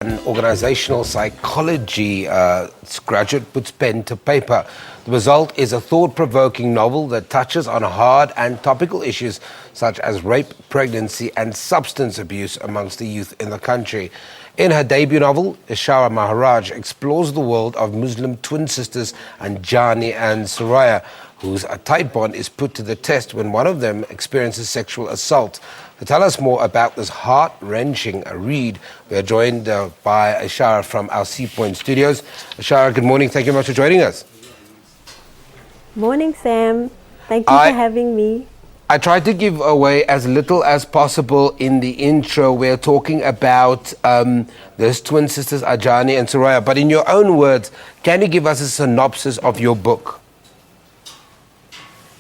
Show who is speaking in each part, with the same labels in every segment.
Speaker 1: An organisational psychology graduate puts pen to paper. The result is a thought-provoking novel that touches on hard and topical issues such as rape, pregnancy and substance abuse amongst the youth in the country. In her debut novel, Ishara Maharaj explores the world of Muslim twin sisters Anjani and Surya, whose tight bond is put to the test when one of them experiences sexual assault. To tell us more about this heart-wrenching read, we are joined by Ishara from our Sea Point studios. Ishara, good morning. Thank you very much for joining us.
Speaker 2: Morning, Sam. Thank you for having me.
Speaker 1: I tried to give away as little as possible in the intro. We're talking about those twin sisters, Anjani and Surya. But in your own words, can you give us a synopsis of your book?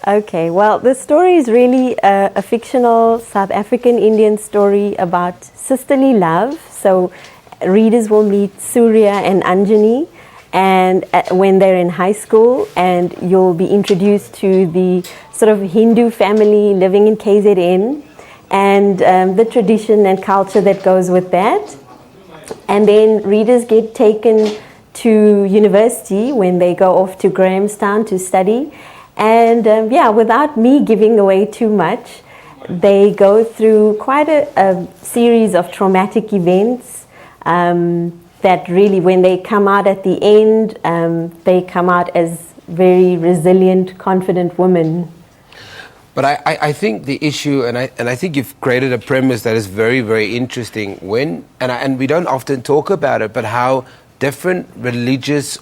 Speaker 2: Okay, well, the story is really a fictional South African Indian story about sisterly love. So readers will meet Surya and Anjani and when they're in high school, and you'll be introduced to the sort of Hindu family living in KZN and the tradition and culture that goes with that. And then readers get taken to university when they go off to Grahamstown to study. And without me giving away too much, they go through quite a series of traumatic events that really, when they come out at the end, they come out as very resilient, confident women.
Speaker 1: But I think the issue, and I think you've created a premise that is very, very interesting. And we don't often talk about it, but how different religious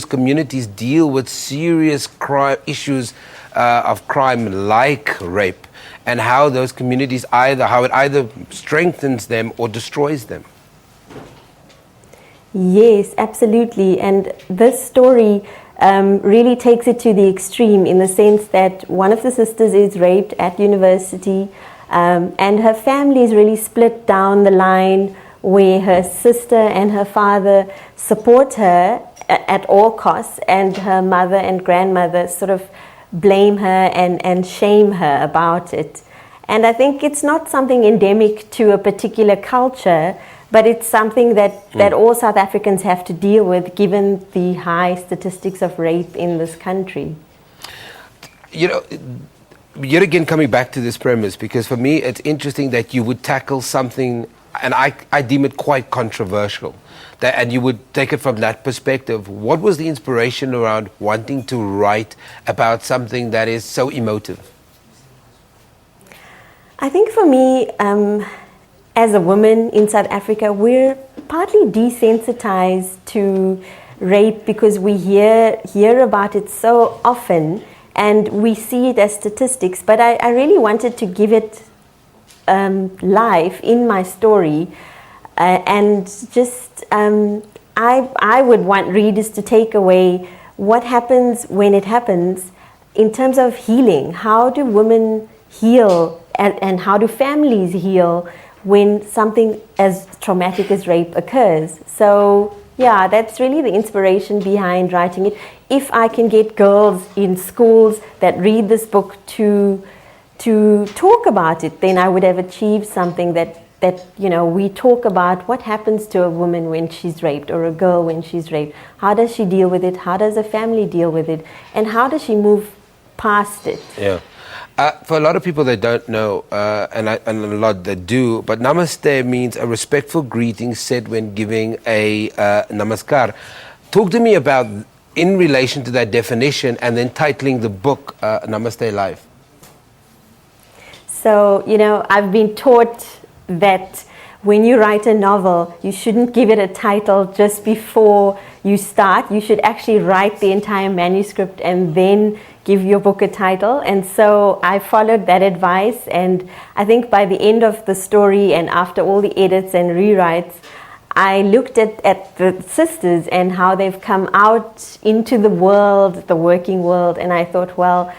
Speaker 1: communities deal with serious issues of crime like rape, and how those communities it either strengthens them or destroys them.
Speaker 2: Yes, absolutely. And this story really takes it to the extreme, in the sense that one of the sisters is raped at university, and her family is really split down the line, where her sister and her father support her at all costs, and her mother and grandmother sort of blame her and shame her about it. And I think it's not something endemic to a particular culture, but it's something that all South Africans have to deal with, given the high statistics of rape in this country.
Speaker 1: You know, yet again coming back to this premise, because for me it's interesting that you would tackle something, and I deem it quite controversial, and you would take it from that perspective. What was the inspiration around wanting to write about something that is so emotive?
Speaker 2: I think for me, as a woman in South Africa, we're partly desensitized to rape because we hear about it so often and we see it as statistics. But I really wanted to give it life in my story, and just I would want readers to take away what happens when it happens in terms of healing. How do women heal, and how do families heal when something as traumatic as rape occurs? So yeah, that's really the inspiration behind writing it. If I can get girls in schools that read this book to talk about it, then I would have achieved something that we talk about what happens to a woman when she's raped, or a girl when she's raped. How does she deal with it? How does a family deal with it? And how does she move past it? Yeah.
Speaker 1: For a lot of people that don't know, and a lot that do, but Namaste means a respectful greeting said when giving a namaskar. Talk to me about, in relation to that definition, and then titling the book Namaste Life.
Speaker 2: So, I've been taught that when you write a novel, you shouldn't give it a title just before you start. You should actually write the entire manuscript and then give your book a title. And so I followed that advice, and I think by the end of the story and after all the edits and rewrites, I looked at the sisters and how they've come out into the world, the working world, and I thought, well,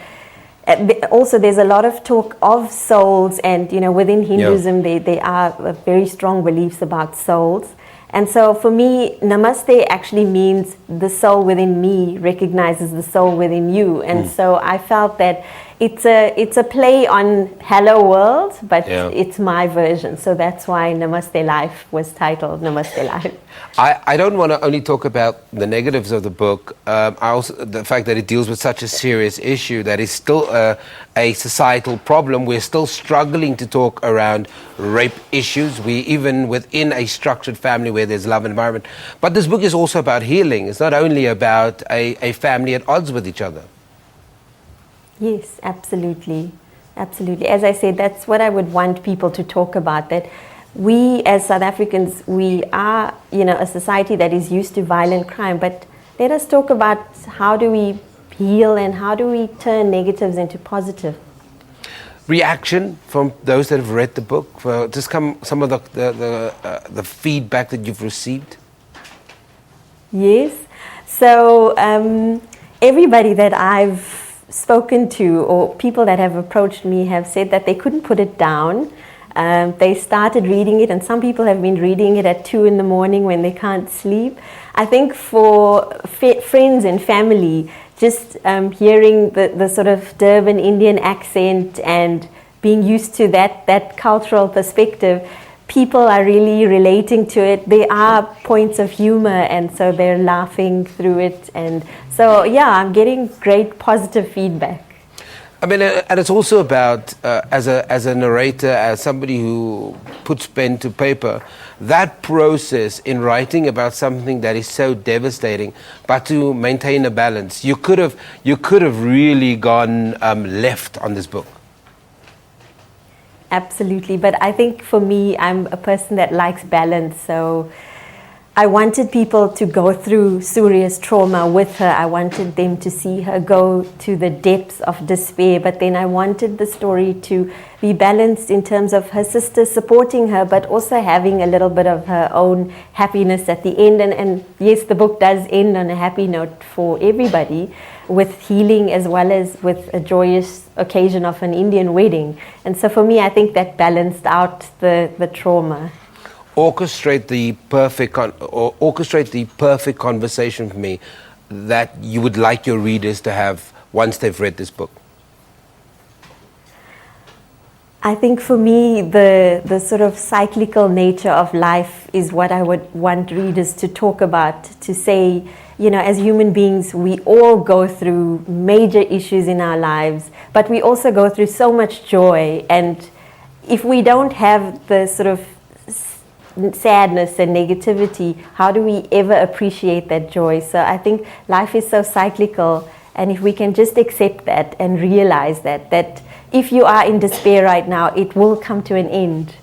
Speaker 2: also there's a lot of talk of souls, and within Hinduism there are very strong beliefs about souls. And so for me, Namaste actually means the soul within me recognizes the soul within you. And so I felt that it's a play on Hello World, but
Speaker 1: Yeah.
Speaker 2: it's my version. So that's why Namaste Life was titled Namaste Life.
Speaker 1: I don't want to only talk about the negatives of the book. I also the fact that it deals with such a serious issue that is still a societal problem. We're still struggling to talk around rape issues. We even within a structured family where there's love environment. But this book is also about healing. It's not only about a family at odds with each other.
Speaker 2: Yes, absolutely. Absolutely. As I said, that's what I would want people to talk about, that we as South Africans, we are, a society that is used to violent crime, but let us talk about how do we heal and how do we turn negatives into positive.
Speaker 1: Reaction from those that have read the book, just some of the feedback that you've received?
Speaker 2: Yes. So everybody that I've spoken to or people that have approached me have said that they couldn't put it down. They started reading it, and some people have been reading it at 2 a.m. when they can't sleep. I think for friends and family, just hearing the sort of Durban Indian accent and being used to that cultural perspective, people are really relating to it. There are points of humor, and so they're laughing through it. And so, yeah, I'm getting great positive feedback.
Speaker 1: I mean, and it's also about, as a narrator, as somebody who puts pen to paper, that process in writing about something that is so devastating, but to maintain a balance. You could have really gone left on this book.
Speaker 2: Absolutely, but I think for me, I'm a person that likes balance, so I wanted people to go through Surya's trauma with her. I wanted them to see her go to the depths of despair, but then I wanted the story to be balanced in terms of her sister supporting her, but also having a little bit of her own happiness at the end. And yes, the book does end on a happy note for everybody, with healing as well as with a joyous occasion of an Indian wedding. And so for me, I think that balanced out the trauma.
Speaker 1: Orchestrate the perfect conversation for me that you would like your readers to have once they've read this book.
Speaker 2: I think for me, the sort of cyclical nature of life is what I would want readers to talk about, to say, as human beings, we all go through major issues in our lives, but we also go through so much joy. And if we don't have the sort of sadness and negativity, how do we ever appreciate that joy? So I think life is so cyclical, and if we can just accept that and realize that if you are in despair right now, it will come to an end.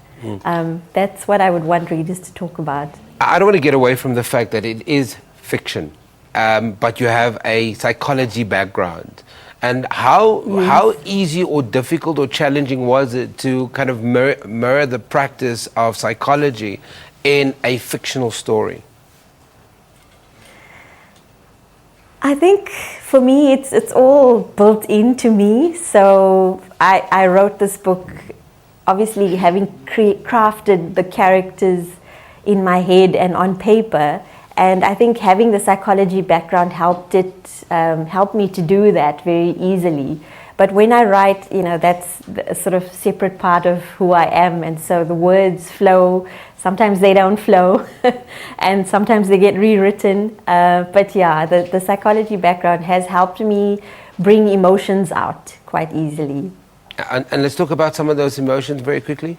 Speaker 2: That's what I would want readers to talk about.
Speaker 1: I don't want to get away from the fact that it is fiction, but you have a psychology background. And how easy or difficult or challenging was it to kind of mirror the practice of psychology in a fictional story?
Speaker 2: I think for me, it's all built into me. So I wrote this book, obviously having crafted the characters in my head and on paper. And I think having the psychology background helped me to do that very easily. But when I write, that's a sort of separate part of who I am. And so the words flow. Sometimes they don't flow. And sometimes they get rewritten. But yeah, the psychology background has helped me bring emotions out quite easily.
Speaker 1: And let's talk about some of those emotions very quickly.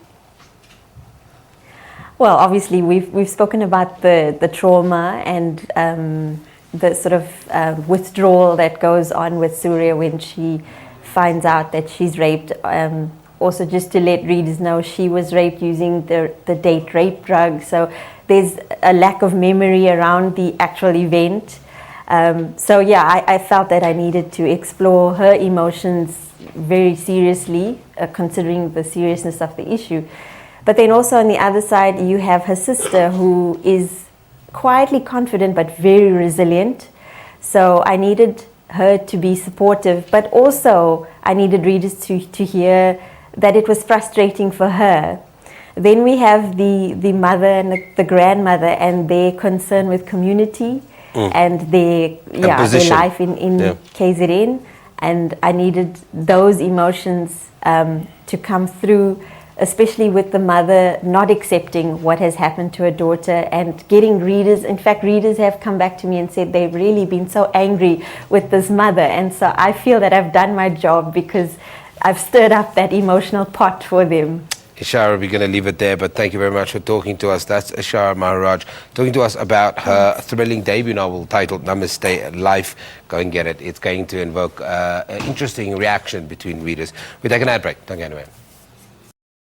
Speaker 2: Well, obviously, we've spoken about the trauma and the sort of withdrawal that goes on with Surya when she finds out that she's raped. Also, just to let readers know, she was raped using the date rape drug. So there's a lack of memory around the actual event. So yeah, I felt that I needed to explore her emotions very seriously, considering the seriousness of the issue. But then also on the other side, you have her sister, who is quietly confident but very resilient. So I needed her to be supportive, but also I needed readers to hear that it was frustrating for her. Then we have the mother and the grandmother and their concern with community and their life in KZN. and I needed those emotions to come through, especially with the mother not accepting what has happened to her daughter and getting readers. In fact, readers have come back to me and said they've really been so angry with this mother. And so I feel that I've done my job because I've stirred up that emotional pot for them.
Speaker 1: Ishara, we're going to leave it there, but thank you very much for talking to us. That's Ishara Maharaj talking to us about her thrilling debut novel titled Namaste Life. Go and get it. It's going to invoke an interesting reaction between readers. We take an ad break. Don't go anywhere.